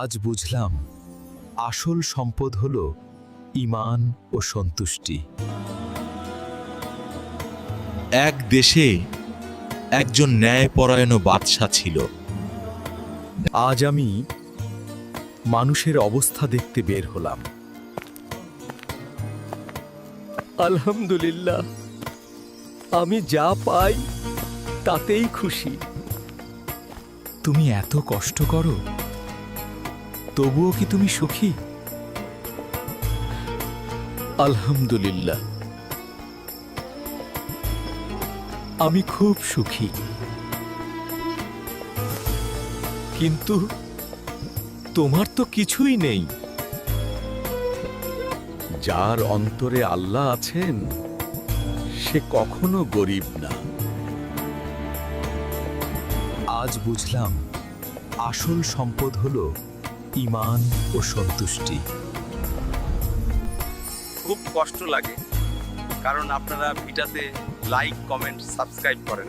আজ বুঝলাম আসল সম্পদ হল ঈমান ও সন্তুষ্টি। এক দেশে একজন ন্যায়পরায়ণ বাদশা ছিল। আজ আমি মানুষের অবস্থা দেখতে বের হলাম। আলহামদুলিল্লাহ, আমি যা পাই তাতেই খুশি। তুমি এত কষ্ট করো, তবুও কি তুমি সুখী? আলহামদুলিল্লাহ, আমি খুব সুখী। কিন্তু তোমার তো কিছুই নেই। যার অন্তরে আল্লাহ আছেন সে কখনো গরিব না। আজ বুঝলাম আসল সম্পদ হল ঈমান ও সন্তুষ্টি। খুব কষ্ট লাগে, কারণ আপনারা ভিটাতে লাইক, কমেন্ট, সাবস্ক্রাইব করেন।